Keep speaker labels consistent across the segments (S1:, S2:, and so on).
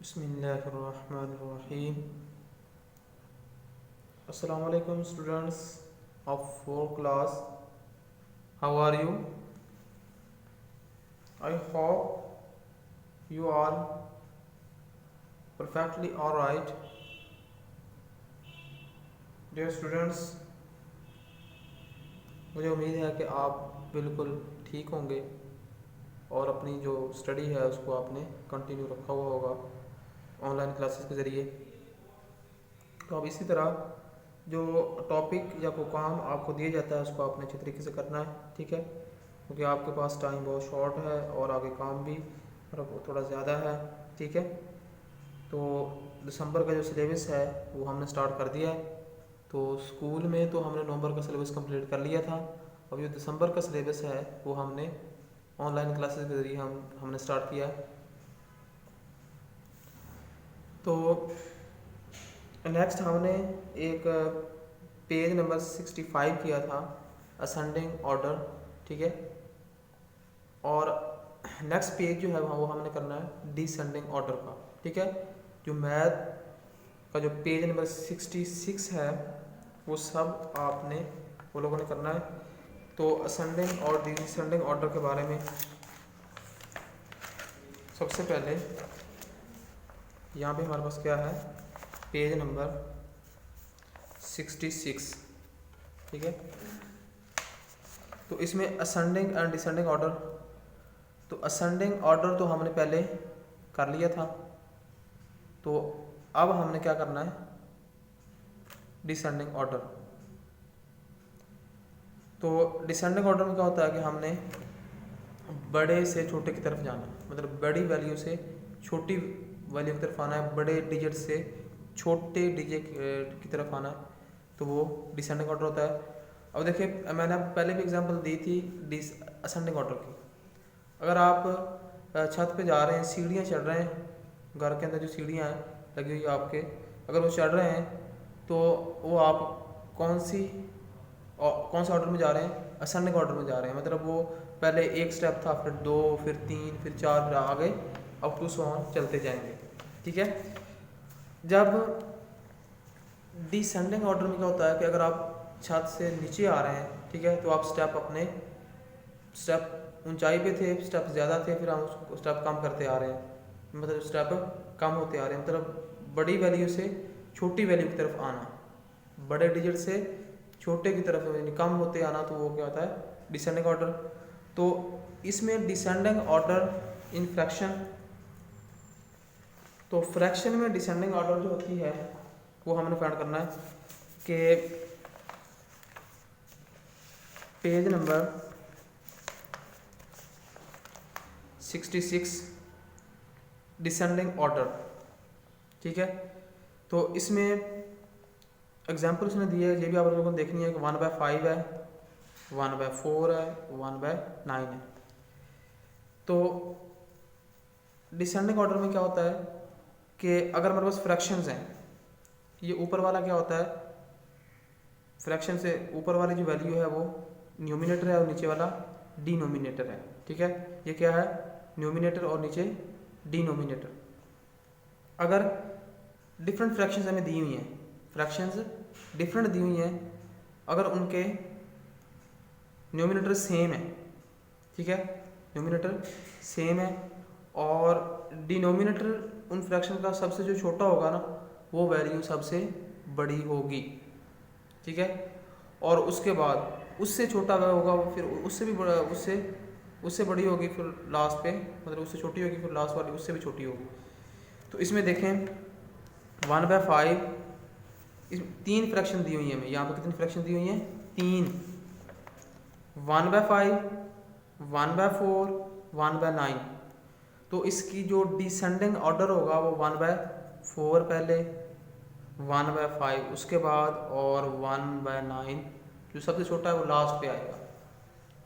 S1: बिस्मिल्लाहिर्रहमानिर्रहीम। अस्सलाम वालेकुम students of 4th class. How are you? I hope you are perfectly all right. Dear students, मुझे उम्मीद है कि आप बिल्कुल ठीक होंगे और अपनी जो स्टडी है उसको आपने कंटिन्यू रखा हुआ होगा ऑनलाइन क्लासेस के ज़रिए। तो अब इसी तरह जो टॉपिक या कोई काम आपको दिया जाता है उसको आपने अच्छे तरीके से करना है, ठीक है, क्योंकि आपके पास टाइम बहुत शॉर्ट है और आगे काम भी थोड़ा ज़्यादा है, ठीक है। तो दिसंबर का जो सिलेबस है वो हमने स्टार्ट कर दिया है। तो स्कूल में तो हमने नवंबर का सिलेबस कंप्लीट कर लिया था। अब जो दिसंबर का सिलेबस है वो हमने ऑनलाइन क्लासेस के ज़रिए हमने स्टार्ट किया है। तो नेक्स्ट हमने एक पेज नंबर 65 किया था, असेंडिंग ऑर्डर, ठीक है। और नेक्स्ट पेज जो है वो हमने करना है डिसेंडिंग ऑर्डर का, ठीक है। जो मैथ का जो पेज नंबर 66 है वो सब आपने वो लोगों ने करना है। तो असेंडिंग और डिसेंडिंग ऑर्डर के बारे में सबसे पहले यहाँ पे हमारे पास क्या है, पेज नंबर 66, ठीक है। तो इसमें असेंडिंग एंड डिसेंडिंग ऑर्डर, तो असेंडिंग ऑर्डर तो हमने पहले कर लिया था। तो अब हमने क्या करना है, डिसेंडिंग ऑर्डर। तो डिसेंडिंग ऑर्डर में क्या होता है कि हमने बड़े से छोटे की तरफ जाना, मतलब बड़ी वैल्यू से छोटी वैल्यू की तरफ आना है, बड़े डिजिट से छोटे डिजिट की तरफ आना है, तो वो डिसेंडिंग ऑर्डर होता है। अब देखिए, मैंने पहले भी एग्जांपल दी थी असेंडिंग ऑर्डर की। अगर आप छत पे जा रहे हैं, सीढ़ियाँ चढ़ रहे हैं, घर के अंदर जो सीढ़ियाँ हैं लगी हुई आपके, अगर वो चढ़ रहे हैं तो वो आप कौन से ऑर्डर में जा रहे हैं, असेंडिंग ऑर्डर में जा रहे हैं। मतलब वो पहले एक स्टेप था, फिर 2, फिर 3, फिर 4, फिर आगे अप टू सो ऑन चलते जाएंगे, ठीक है। जब डिसेंडिंग ऑर्डर में क्या होता है कि अगर आप छत से नीचे आ रहे हैं, ठीक है, तो आप स्टेप ऊंचाई पे थे, स्टेप ज़्यादा थे, फिर हम उसको स्टेप कम करते आ रहे हैं, मतलब स्टेप कम होते आ रहे हैं, मतलब बड़ी वैल्यू से छोटी वैल्यू की तरफ आना, बड़े डिजिट से छोटे की तरफ यानी कम होते आना, तो वो क्या होता है, डिसेंडिंग ऑर्डर। तो इसमें डिसेंडिंग ऑर्डर इन फ्रैक्शन, तो फ्रैक्शन में डिसेंडिंग ऑर्डर जो होती है वो हमने फाइंड करना है कि पेज नंबर 66 डिसेंडिंग ऑर्डर, ठीक है। तो इसमें एग्जाम्पल उसने दिए है, ये भी आप लोगों को देखनी है कि 1/5 है, 1/4 है, 1/9 है। तो डिसेंडिंग ऑर्डर में क्या होता है कि अगर हमारे पास फ्रैक्शंस हैं, ये ऊपर वाला क्या होता है, फ्रैक्शन से ऊपर वाली जो वैल्यू है वो न्यूमिनेटर है और नीचे वाला डिनोमिनेटर है, ठीक है। ये क्या है, न्यूमिनेटर और नीचे डिनोमिनेटर। अगर डिफरेंट फ्रैक्शंस हमें दी हुई हैं, फ्रैक्शंस डिफरेंट दी हुई हैं, अगर उनके न्यूमिनेटर सेम है, ठीक है, न्यूमिनेटर सेम है और डिनोमिनेटर उन फ्रैक्शन का सबसे जो छोटा होगा ना, वो वैल्यू सबसे बड़ी होगी, ठीक है। और उसके बाद उससे छोटा वह होगा, वो फिर उससे भी बड़ा, उससे बड़ी होगी, फिर लास्ट पे मतलब उससे छोटी होगी, फिर लास्ट वाली उससे भी छोटी होगी। तो इसमें देखें 1/5, इस 3 फ्रैक्शन दी हुई है हमें, यहाँ पर कितनी फ्रैक्शन दी हुई हैं, 3, 1/5, 1/4, 1/9। तो इसकी जो डिसेंडिंग ऑर्डर होगा वो 1/4 पहले, 1/5 उसके बाद और 1/9 जो सबसे छोटा है वो लास्ट पे आएगा।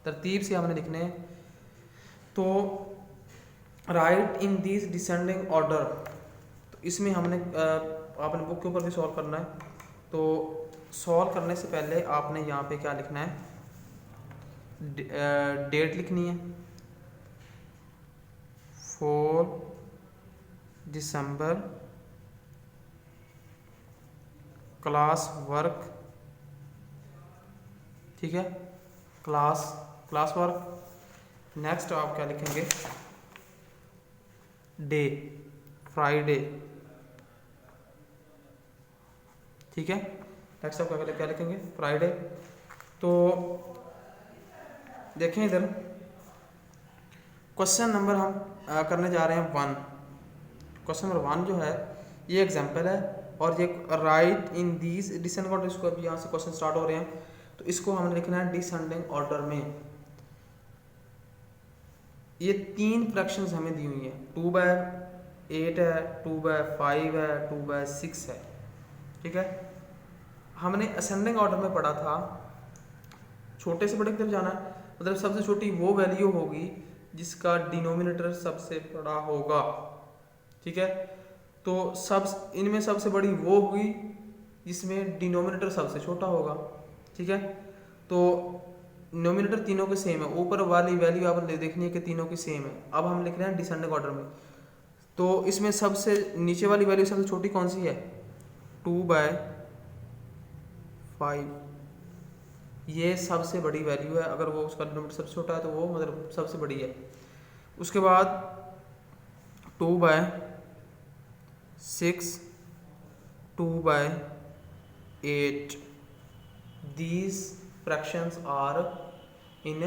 S1: तरतीब से हमने लिखने हैं। तो right in this descending order, तो इसमें हमने आपने बुक के ऊपर भी सॉल्व करना है। तो सॉल्व करने से पहले आपने यहाँ पे क्या लिखना है, डेट लिखनी है 4 दिसंबर क्लास वर्क, ठीक है, क्लास वर्क। नेक्स्ट आप क्या लिखेंगे, डे, फ्राइडे, ठीक है। नेक्स्ट आप क्या लिखेंगे, फ्राइडे। तो देखें इधर क्वेश्चन नंबर हम करने जा रहे हैं 1। क्वेश्चन नंबर 1 जो है ये एग्जाम्पल है, और ये right in these descending order, इसको अभी यहाँ से क्वेश्चन स्टार्ट हो रहे हैं, तो इसको हमने लिखना है डिसेंडिंग ऑर्डर में। ये 3 फ्रैक्शंस हमें दी हुई हैं, 2/8 है, 2/5 है, 2/6 है, ठीक है। हमने असेंडिंग ऑर्डर में पढ़ा था छोटे से बड़े की तरफ जाना है, मतलब सबसे छोटी वो वैल्यू होगी जिसका डिनोमिनेटर सबसे बड़ा होगा, ठीक है। तो इनमें सबसे बड़ी वो होगी जिसमें डिनोमिनेटर सबसे छोटा होगा, ठीक है। तो डिनोमिनेटर तीनों के सेम है, ऊपर वाली वैल्यू आप देखनी है कि तीनों की सेम है। अब हम लिख रहे हैं डिसेंडिंग ऑर्डर में, तो इसमें सबसे नीचे वाली वैल्यू सबसे छोटी कौन सी है, 2/5, ये सबसे बड़ी वैल्यू है। अगर वो उसका डिनोमिनेटर सबसे छोटा है तो वो मतलब सबसे बड़ी है। उसके बाद 2/6, 2/8, these fractions are in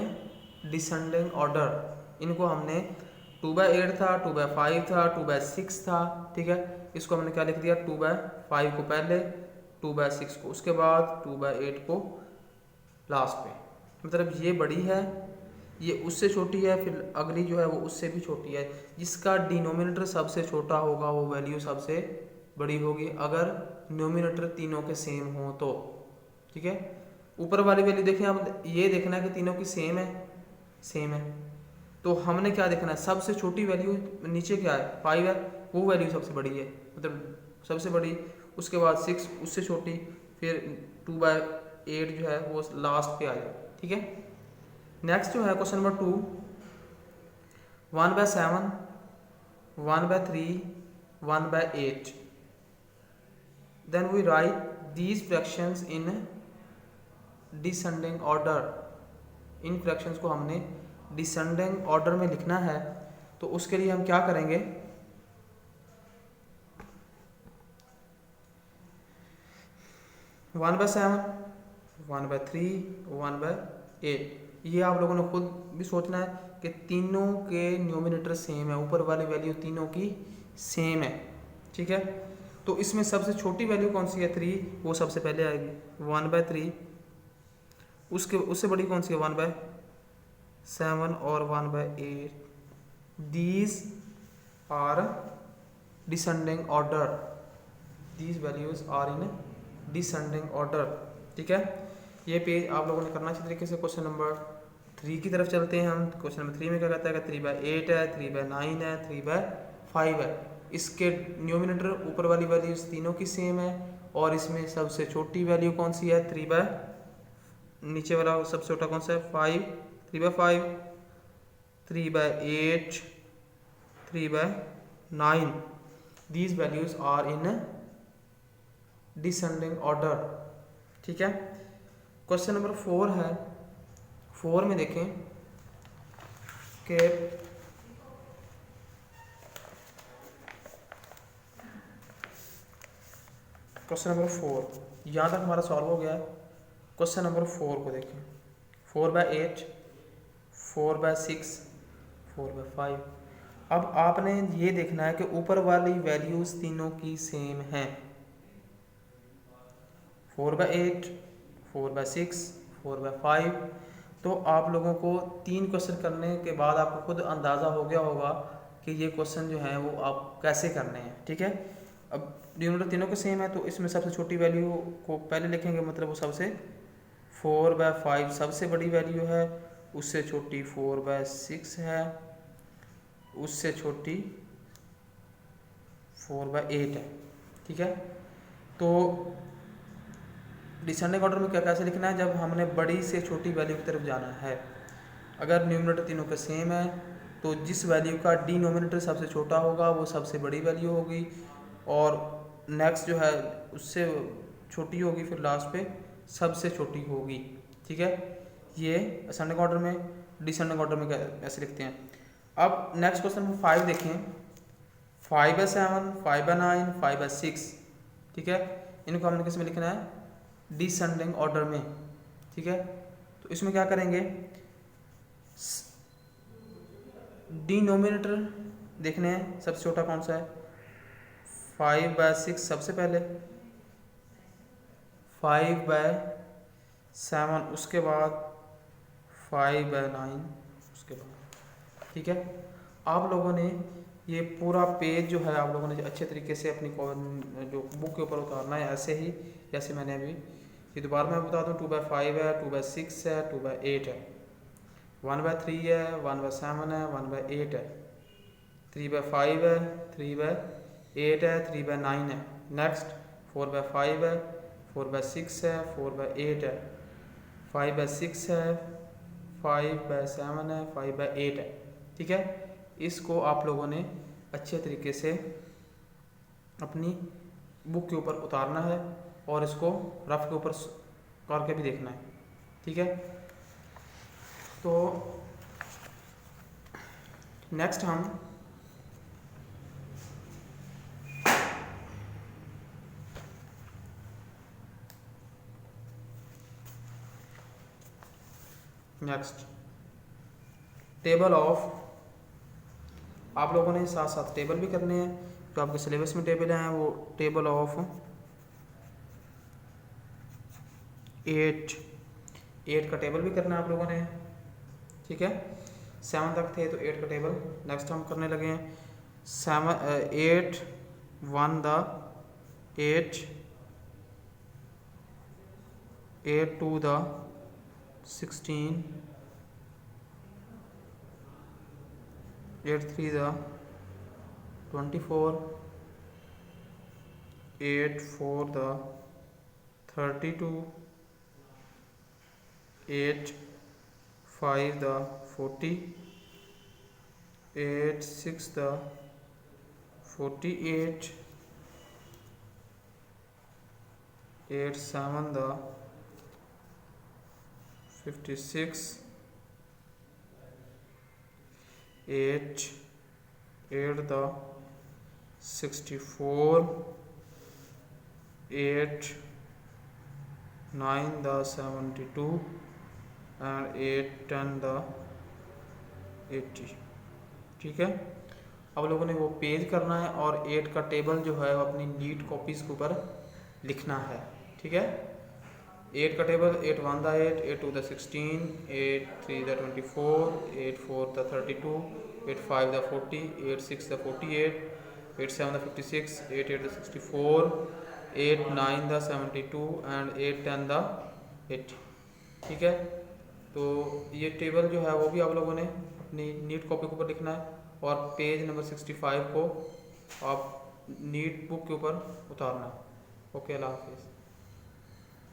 S1: descending order. इनको हमने 2/8 था, 2/5 था, 2/6 था, ठीक है। इसको हमने क्या लिख दिया, 2/5 को पहले, 2/6 को उसके बाद, 2/8 को लास्ट पे। मतलब ये बड़ी है, ये उससे छोटी है, फिर अगली जो है वो उससे भी छोटी है। जिसका डिनोमिनेटर सबसे छोटा होगा वो वैल्यू सबसे बड़ी होगी, अगर डिनोमिनेटर तीनों के सेम हो तो, ठीक है। ऊपर वाली वैल्यू देखें, अब ये देखना है कि तीनों की सेम है, तो हमने क्या देखना है, सबसे छोटी वैल्यू नीचे क्या है, 5 है, वो वैल्यू सबसे बड़ी है, मतलब सबसे बड़ी। उसके बाद 6 उससे छोटी, फिर 2/8 जो है वो लास्ट पे आ जाए, ठीक है। नेक्स्ट जो है question number 2, 1/7, 1/3, 1/8, then we write these fractions in descending order. इन फ्रैक्शंस को हमने डिसेंडिंग ऑर्डर में लिखना है, तो उसके लिए हम क्या करेंगे, वन बाय 7, 1/3, 1/8। ये आप लोगों ने खुद भी सोचना है कि तीनों के न्यूमिनेटर सेम है, ऊपर वाली वैल्यू तीनों की सेम है, ठीक है। तो इसमें सबसे छोटी वैल्यू कौन सी है, 3, वो सबसे पहले आएगी, 1/3। उससे बड़ी कौन सी है, 1/7 और 1/8। These are descending order, these values are in descending order, ठीक है। ये पेज आप लोगों ने करना अच्छी तरीके से। क्वेश्चन नंबर 3 की तरफ चलते हैं हम। क्वेश्चन नंबर 3 में क्या कहता है कि 3/8 है, 3/9 है, 3/5 है। इसके न्यूमिनेटर ऊपर वाली वैल्यूज तीनों की सेम है, और इसमें सबसे छोटी वैल्यू कौन सी है, नीचे वाला सबसे छोटा कौन सा है, 5, 3/5, 3/8, 3/9। These values are in descending order, ठीक है। क्वेश्चन नंबर 4 है। 4 में देखें कि क्वेश्चन नंबर 4 यहाँ तक हमारा सॉल्व हो गया है। क्वेश्चन नंबर 4 को देखें, 4/8, 4/6, 4/5। अब आपने ये देखना है कि ऊपर वाली वैल्यूज तीनों की सेम हैं, 4/8, 4/6, 4/5। तो आप लोगों को 3 क्वेश्चन करने के बाद आपको खुद अंदाज़ा हो गया होगा कि ये क्वेश्चन जो है वो आप कैसे करने हैं, ठीक है। अब डिनोमिनेटर तीनों के सेम है, तो इसमें सबसे छोटी वैल्यू को पहले लिखेंगे, मतलब वो सबसे 4/5 सबसे बड़ी वैल्यू है, उससे छोटी 4/6 है, उससे छोटी 4/8 है, ठीक है। तो डिसेंडिंग ऑर्डर में क्या कैसे लिखना है, जब हमने बड़ी से छोटी वैल्यू की तरफ जाना है। अगर न्यूमिनेटर तीनों के सेम है तो जिस वैल्यू का डिनोमिनेटर सबसे छोटा होगा वो सबसे बड़ी वैल्यू होगी, और नेक्स्ट जो है उससे छोटी होगी, फिर लास्ट पे सबसे छोटी होगी। ठीक है, ये असेंडिंग ऑर्डर में। डिसेंडिंग ऑर्डर में ऐसे लिखते हैं। अब नेक्स्ट क्वेश्चन नंबर 5 देखें। 5/7, 5/9, 5/6। ठीक है, इनको हमने किस में लिखना है? डिसेंडिंग ऑर्डर में। ठीक है, तो इसमें क्या करेंगे? डिनोमिनेटर देखने हैं सबसे छोटा कौन सा है। 5/6 सबसे पहले, 5/7 उसके बाद, 5/9 उसके बाद। ठीक है, आप लोगों ने ये पूरा पेज जो है आप लोगों ने अच्छे तरीके से अपनी जो बुक के ऊपर उतारना है, ऐसे ही जैसे मैंने अभी ये दोबारा मैं बता दूँ। 2/5 है, 2/6 है, 2/8 है, 1/3 है, 1/7 है, 1/8 है, 3/5 है, 3/8 है, 3/9 है। नेक्स्ट 4/5 है, 4/6 है, 4/8 है, 5/6 है, 5/7 है, 5/8 है। ठीक है, इसको आप लोगों ने अच्छे तरीके से अपनी बुक के ऊपर उतारना है और इसको रफ के ऊपर करके भी देखना है। ठीक है, तो नेक्स्ट हम टेबल ऑफ, आप लोगों ने साथ साथ टेबल भी करने हैं। जो आपके सिलेबस में टेबल हैं वो टेबल ऑफ 8 का टेबल भी करना है आप लोगों ने। ठीक है, 7 तक थे तो 8 का टेबल नेक्स्ट हम करने लगे हैं। 8 1 the 8, 8 2 the 16, 8 3 the 24, 8 4 the 32, 8 5 the 40, 8 6 the 48, 8 7 the 56, 8 the 64, 8 9 the 72 and 8 10 the 80। ठीक है, अब लोगों ने वो पेज करना है और 8 का टेबल जो है वो अपनी नीट कॉपीज़ के ऊपर लिखना है। ठीक है, 8 का table 8 1 the 8, 8 2 the 16, 8 3 the 24, 8 4 the 32, 8 5 the 40, 8 6 the 48, 8 7 the 56, 8 8 the 64, 8 9 the 72 and 8 10 the 80। ठीक है, तो ये टेबल जो है वो भी आप लोगों ने अपनी नीट कॉपी के ऊपर लिखना है और पेज नंबर 65 को आप नीट बुक के ऊपर उतारना है। ओके, अल्लाह हाफिज़।